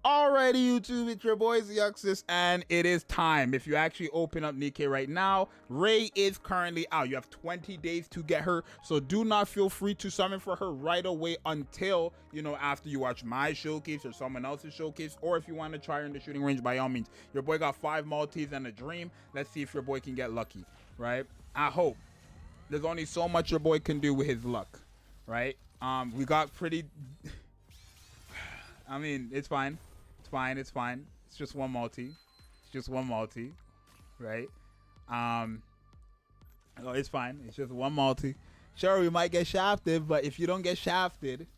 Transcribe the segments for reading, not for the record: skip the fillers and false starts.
Alrighty, YouTube, it's your boy Zxous, and it is time. If you actually open up Nikke right now, Ray is currently out. You have 20 days to get her, so do not feel free to summon for her right away until, you know, after you watch my showcase or someone else's showcase, or if you want to try her in the shooting range, by all means. Your boy got 5 multis and a dream. Let's see if your boy can get lucky, right? I hope. There's only so much your boy can do with his luck, right? We got pretty... I mean, it's fine. It's fine. It's just one multi. It's just one multi, right? Oh, it's fine. It's just one multi. Sure, we might get shafted, but if you don't get shafted,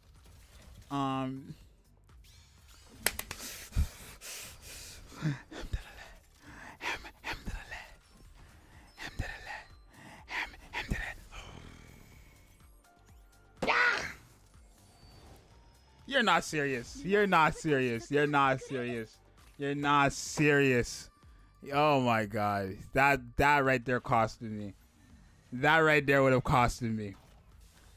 You're not serious. You're not serious. You're not serious. You're not serious. Oh my god. That right there costed me. That right there would have costed me.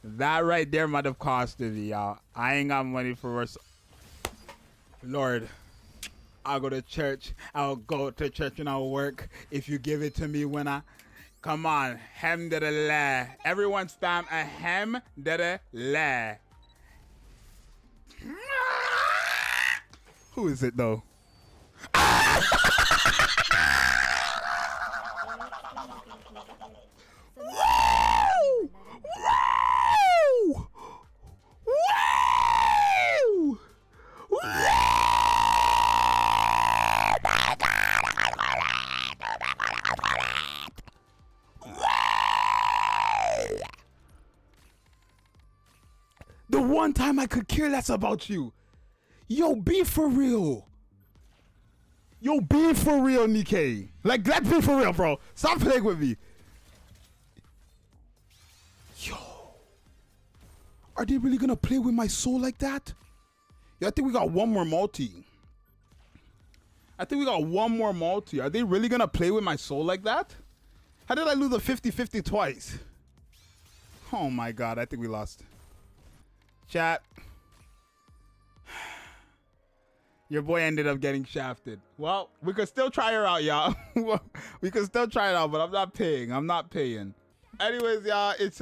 That right there might have costed me, y'all. I ain't got money for us. Lord, I'll go to church. I'll go to church and I'll work if you give it to me when I... Come on. Hamdulillah. Everyone spam a hamdulillah. Who is it though? Woo! Woo! Woo! The one time I could care less about you. Yo, be for real. Yo, be for real, Nikke. Like, let's be for real, bro. Stop playing with me. Yo. Are they really gonna play with my soul like that? Yeah, I think we got one more multi. Are they really gonna play with my soul like that? How did I lose a 50-50 twice? Oh my god, I think we lost. Chat. Your boy ended up getting shafted. Well, we could still try her out, y'all. We could still try it out, but I'm not paying. Anyways, y'all, it's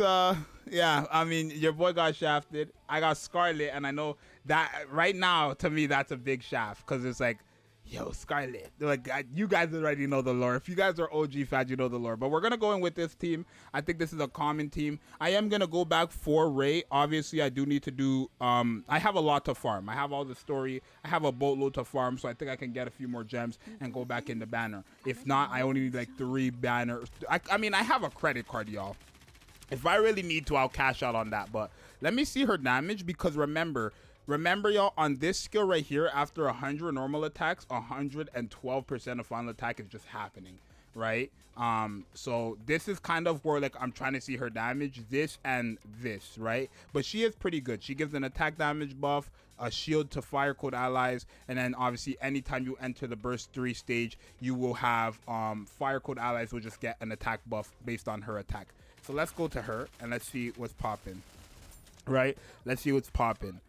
yeah, I mean, your boy got shafted. I got Scarlet, and I know that right now, to me, that's a big shaft, because it's like, yo, Scarlet. Like, you guys already know the lore. If you guys are OG fans, you know the lore. But we're going to go in with this team. I think this is a common team. I am going to go back for Ray. Obviously, I do need to do... I have a lot to farm. I have all the story. I have a boatload to farm, so I think I can get a few more gems and go back in the banner. If not, I only need like 3 banners. I mean, I have a credit card, y'all. If I really need to, I'll cash out on that. But let me see her damage, because remember, y'all, on this skill right here, after 100 normal attacks, 112% of final attack is just happening, right? So this is kind of where, like, I'm trying to see her damage, this and this, right? But she is pretty good. She gives an attack damage buff, a shield to fire code allies, and then obviously anytime you enter the burst 3 stage, you will have fire code allies will just get an attack buff based on her attack. So let's go to her and let's see what's popping, right? Let's see what's popping.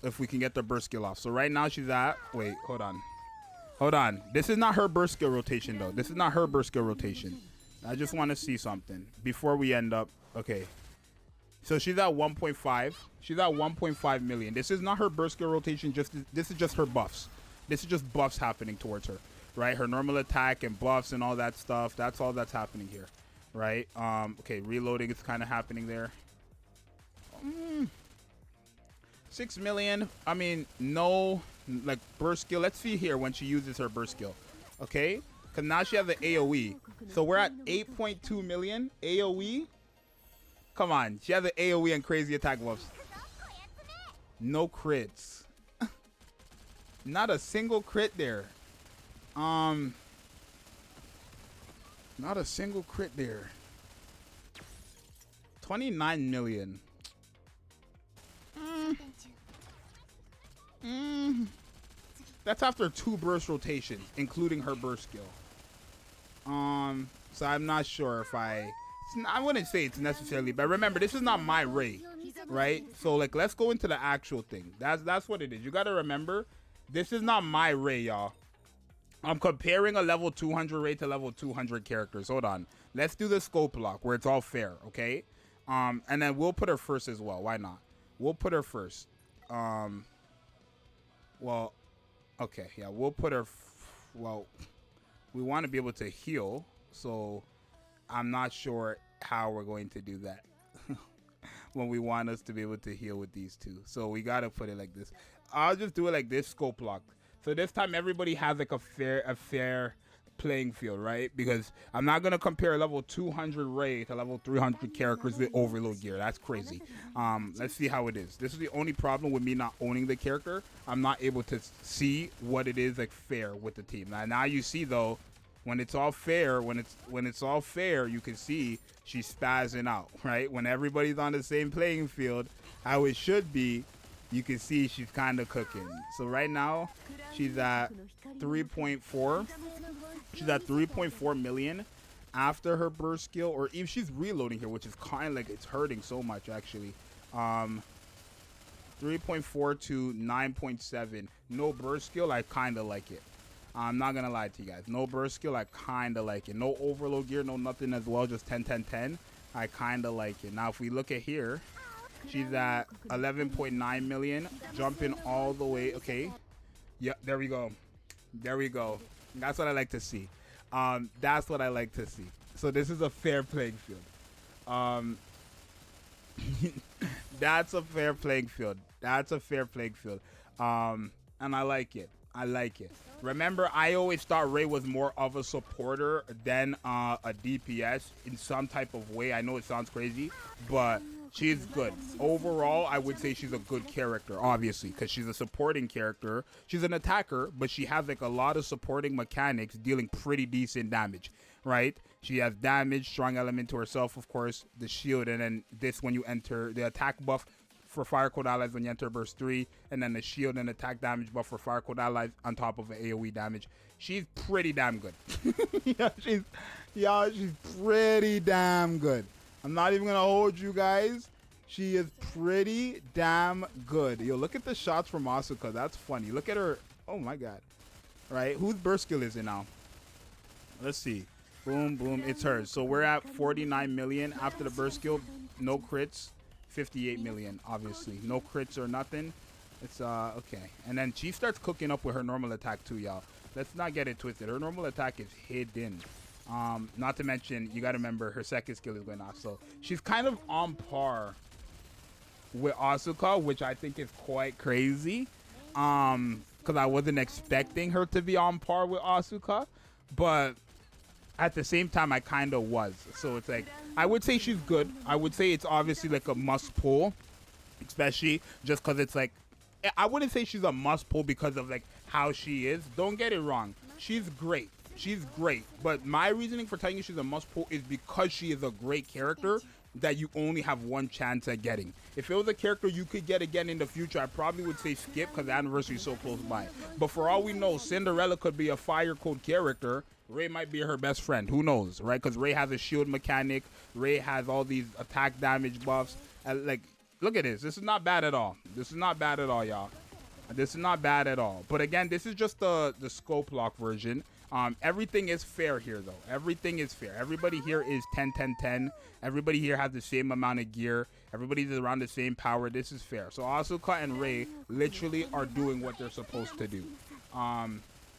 If we can get the burst skill off. So right now she's at, wait, hold on. This is not her burst skill rotation though. This is not her burst skill rotation. I just want to see something before we end up. Okay. So she's at 1.5. She's at 1.5 million. This is not her burst skill rotation. This is just her buffs. This is just buffs happening towards her, right? Her normal attack and buffs and all that stuff. That's all that's happening here, right? Okay, reloading is kind of happening there. 6 million. I mean, no, like, burst skill. Let's see here when she uses her burst skill. Okay, because now she has the AoE. So we're at 8.2 million AoE. Come on, she has the AoE and crazy attack buffs. No crits. Not a single crit there. Not a single crit there. 29 million. That's after 2 burst rotations, including her burst skill. So I'm not sure if I wouldn't say it's necessarily, but remember, this is not my Ray, right? So like, let's go into the actual thing. That's what it is. You got to remember, This is not my Ray, y'all. I'm comparing a level 200 Ray to level 200 characters. Hold on. Let's do the scope lock where it's all fair, okay? And then we'll put her first as well. Why not? We'll put her first. Well, okay. Yeah, we'll put her... well, we want to be able to heal, so I'm not sure how we're going to do that when we want us to be able to heal with these two. So we got to put it like this. I'll just do it like this, scope lock. So this time everybody has like a fair playing field, right? Because I'm not going to compare level 200 Ray to level 300 characters with overload gear. That's crazy. Let's see how it is. This is the only problem with me not owning the character. I'm not able to see what it is like fair with the team. Now you see though, when it's all fair, when it's all fair, you can see she's spazzing out, right? When everybody's on the same playing field, how it should be, you can see she's kind of cooking. So right now, she's at 3.4. She's at 3.4 million after her burst skill, or if she's reloading here, which is kind of like it's hurting so much actually. 3.4 to 9.7. No burst skill, I kind of like it. I'm not gonna lie to you guys. No burst skill, I kind of like it. No overload gear, no nothing as well. Just 10, 10, 10. I kind of like it. Now if we look at here, she's at 11.9 million, jumping all the way. Okay, yeah, there we go. There we go. That's what I like to see. That's what I like to see. So this is a fair playing field. That's a fair playing field. That's a fair playing field. And I like it. I like it. Remember, I always thought Ray was more of a supporter than a DPS in some type of way. I know it sounds crazy, but she's good. Overall, I would say she's a good character, obviously, because she's a supporting character. She's an attacker, but she has like a lot of supporting mechanics dealing pretty decent damage, right? She has damage, strong element to herself, of course, the shield, and then this when you enter the attack buff for fire code allies when you enter burst 3, and then the shield and attack damage buff for fire code allies on top of the AoE damage. She's pretty damn good. she's pretty damn good. I'm not even gonna hold you guys. She is pretty damn good. Yo, look at the shots from Asuka. That's funny. Look at her. Oh my god. Right? Whose burst skill is it now? Let's see. Boom, boom. It's hers. So we're at 49 million after the burst skill. No crits. 58 million, obviously. No crits or nothing. It's okay. And then she starts cooking up with her normal attack too, y'all. Let's not get it twisted. Her normal attack is hidden. Not to mention, you gotta remember her second skill is going off. So she's kind of on par with Asuka, which I think is quite crazy. Because I wasn't expecting her to be on par with Asuka, but at the same time, I kind of was. So it's like, I would say she's good. I would say it's obviously like a must pull, especially just because it's like, I wouldn't say she's a must pull because of like how she is. Don't get it wrong. She's great. She's great. But my reasoning for telling you she's a must pull is because she is a great character that you only have one chance at getting. If it was a character you could get again in the future, I probably would say skip because the anniversary is so close by. But for all we know, Cinderella could be a fire code character. Ray might be her best friend. Who knows, right? Because Ray has a shield mechanic. Ray has all these attack damage buffs. Like, look at this. This is not bad at all. This is not bad at all, y'all. This is not bad at all. But again, this is just the scope lock version. Everything is fair here, though. Everything is fair. Everybody here is 10, 10, 10. Everybody here has the same amount of gear. Everybody's around the same power. This is fair. So Asuka and Ray literally are doing what they're supposed to do.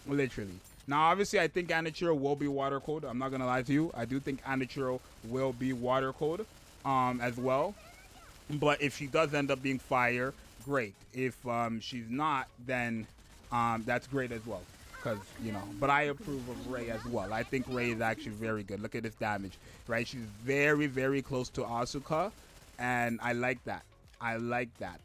Literally. Now, obviously, I think Anichiro will be water code. I'm not going to lie to you. I do think Anichiro will be water code as well. But if she does end up being fire, great. If she's not, then that's great as well. Because, you know, but I approve of Ray as well. I think Ray is actually very good. Look at this damage, right? She's very, very close to Asuka. And I like that. I like that.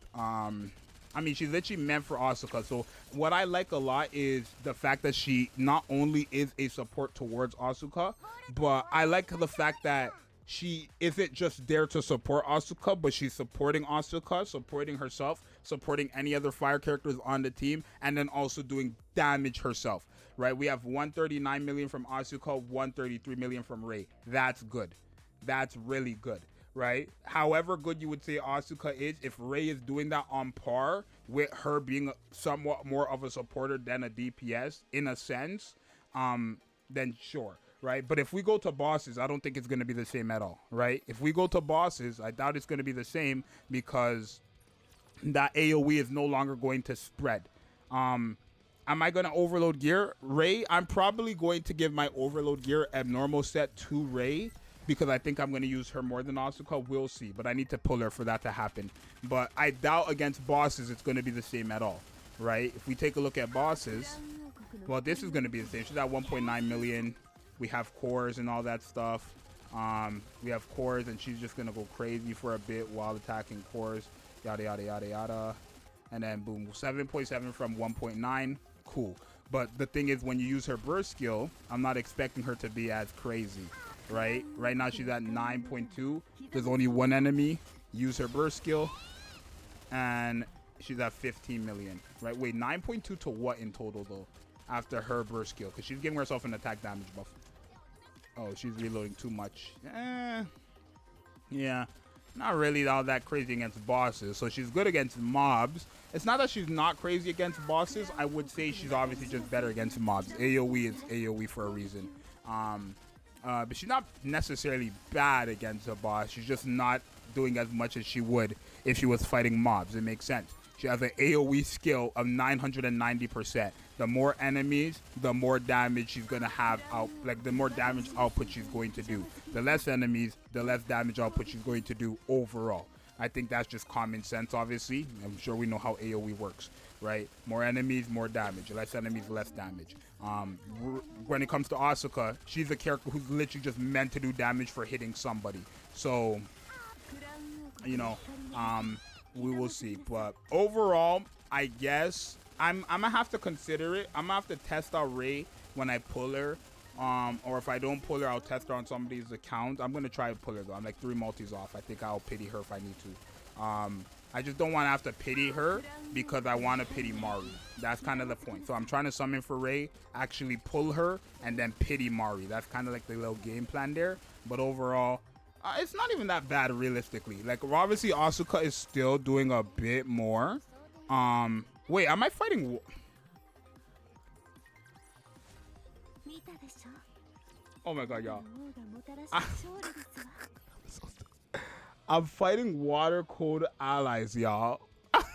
I mean, she's literally meant for Asuka. So what I like a lot is the fact that she not only is a support towards Asuka, but I like the fact that she isn't just there to support Asuka, but she's supporting Asuka, supporting herself, supporting any other fire characters on the team, and then also doing damage herself, right? We have 139 million from Asuka, 133 million from Ray. That's good. That's really good. Right? However good you would say Asuka is, if Ray is doing that on par, with her being somewhat more of a supporter than a DPS in a sense, then sure, right? But if we go to bosses, I don't think it's going to be the same at all, right? If we go to bosses, I doubt it's going to be the same because that AoE is no longer going to spread. Am I going to overload gear? Ray, I'm probably going to give my overload gear abnormal set to Ray because I think I'm going to use her more than Asuka. We'll see, but I need to pull her for that to happen. But I doubt against bosses it's going to be the same at all, right? If we take a look at bosses, well, this is going to be the same. She's at 1.9 million. We have cores and all that stuff. We have cores, and she's just going to go crazy for a bit while attacking cores. Yada, yada, yada, yada. And then, boom, 7.7 from 1.9. Cool. But the thing is, when you use her burst skill, I'm not expecting her to be as crazy, right? Right now, she's at 9.2. There's only one enemy. Use her burst skill. And she's at 15 million, right? Wait, 9.2 to what in total, though, after her burst skill? Because she's giving herself an attack damage buff. Oh, she's reloading too much. Yeah. Not really all that crazy against bosses. So she's good against mobs. It's not that she's not crazy against bosses. I would say she's obviously just better against mobs. AoE is AoE for a reason. But she's not necessarily bad against a boss. She's just not doing as much as she would if she was fighting mobs. It makes sense. She has an AoE skill of 990%. The more enemies, the more damage she's going to have out. Like, the more damage output she's going to do. The less enemies, the less damage output she's going to do overall. I think that's just common sense, obviously. I'm sure we know how AoE works, right? More enemies, more damage. Less enemies, less damage. When it comes to Asuka, she's a character who's literally just meant to do damage for hitting somebody. So, you know, we will see. But overall, I guess I'm gonna have to consider it. I'm gonna have to test out Ray when I pull her. Or if I don't pull her, I'll test her on somebody's account. I'm gonna try to pull her though. I'm like 3 multis off. I think I'll pity her if I need to. I just don't want to have to pity her because I want to pity Mari. That's kind of the point. So I'm trying to summon for Ray, actually pull her, and then pity Mari. That's kind of like the little game plan there. But overall, it's not even that bad realistically. Like, obviously Asuka is still doing a bit more. Wait, am I fighting? Oh my god, y'all. I'm fighting water code allies, y'all. Let's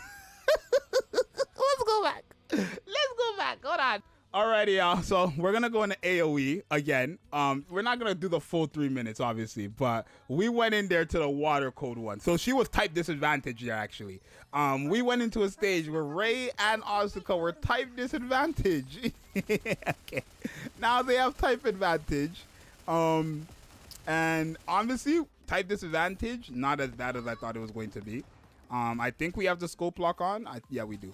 go back. Let's go back. Hold on. Alrighty, y'all. So we're gonna go into AoE again. We're not gonna do the full 3 minutes, obviously, but we went in there to the water code one. So she was type disadvantage there, actually. We went into a stage where Ray and Asuka were type disadvantage. Okay. Now they have type advantage. And honestly, type disadvantage, not as bad as I thought it was going to be. I think we have the scope lock on. Yeah, we do.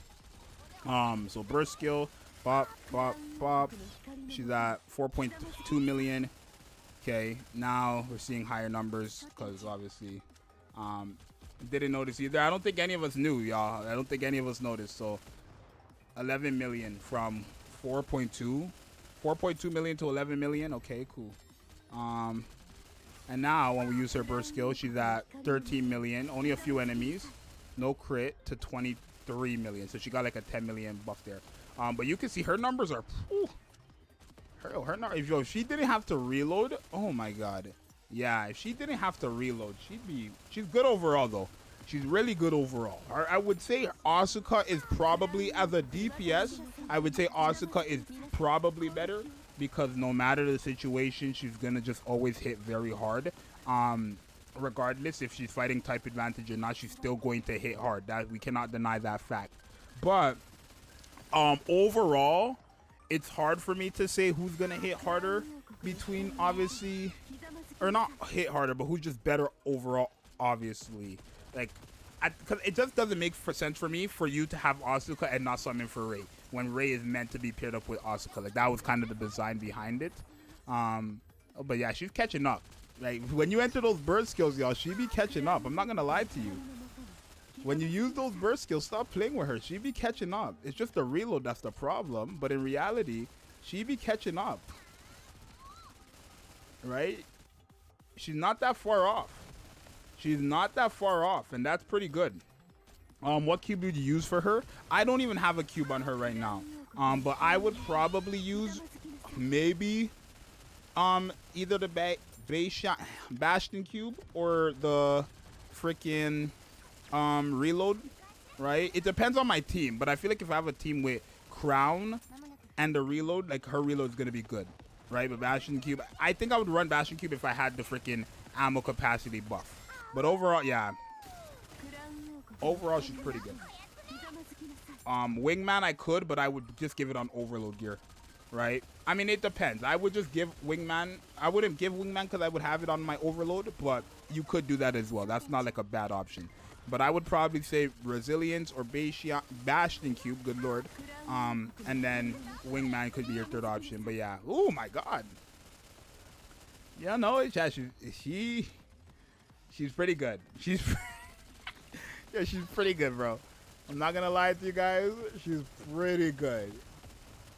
So burst skill, bop, bop, bop. She's at 4.2 million. Okay, now we're seeing higher numbers because obviously didn't notice either. I don't think any of us knew, y'all. I don't think any of us noticed. So 11 million from 4.2 million to 11 million. Okay, cool. And now when we use her burst skill, she's at 13 million. Only a few enemies. No crit to 23 million. So she got like a 10 million buff there. But you can see her numbers are... If she didn't have to reload... Oh my god. Yeah, if she didn't have to reload, she's good overall though. She's really good overall. I would say Asuka is probably, as a DPS, I would say Asuka is probably better. Because no matter the situation, she's going to just always hit very hard. Regardless if she's fighting type advantage or not, she's still going to hit hard. That we cannot deny that fact. But overall, it's hard for me to say who's going to hit harder between, obviously, or not hit harder, but who's just better overall, obviously. Like, because it just doesn't make sense for me for you to have Asuka and not summon for Ray when Ray is meant to be paired up with Asuka. Like, that was kind of the design behind it. But yeah, she's catching up. Like, when you enter those burst skills, y'all, she be catching up. I'm not gonna lie to you. When you use those burst skills, stop playing with her. She be catching up. It's just the reload that's the problem. But in reality, she be catching up. Right? She's not that far off. She's not that far off, and that's pretty good. What cube would you use for her? I don't even have a cube on her right now. But I would probably use maybe either the Bastion cube or the freaking reload, right? It depends on my team, but I feel like if I have a team with Crown and the reload, like her reload is gonna be good, right? But Bastion cube, I think I would run Bastion cube if I had the freaking ammo capacity buff. But overall, yeah, overall she's pretty good. Wingman I could, but I would just give it on overload gear, right? I mean, it depends. I would just give Wingman. I wouldn't give Wingman because I would have it on my overload, but you could do that as well. That's not like a bad option. But I would probably say Resilience or Bastion cube, good lord. And then Wingman could be your third option. But yeah, oh my god. Yeah, no, she's pretty good. She's yeah, she's pretty good, bro. I'm not gonna lie to you guys. She's pretty good.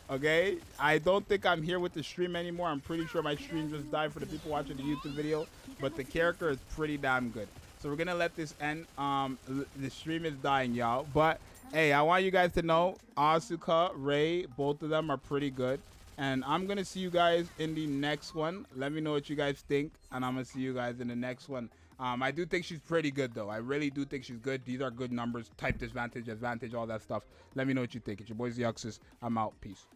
Okay, I don't think I'm here with the stream anymore. I'm pretty sure my stream just died for the people watching the YouTube video, but the character is pretty damn good. So we're gonna let this end. The stream is dying, y'all. But hey, I want you guys to know Asuka, Ray, both of them are pretty good. And I'm gonna see you guys in the next one. Let me know what you guys think, and I'm gonna see you guys in the next one. I do think she's pretty good, though. I really do think she's good. These are good numbers. Type disadvantage, advantage, all that stuff. Let me know what you think. It's your boy Zxous. I'm out. Peace.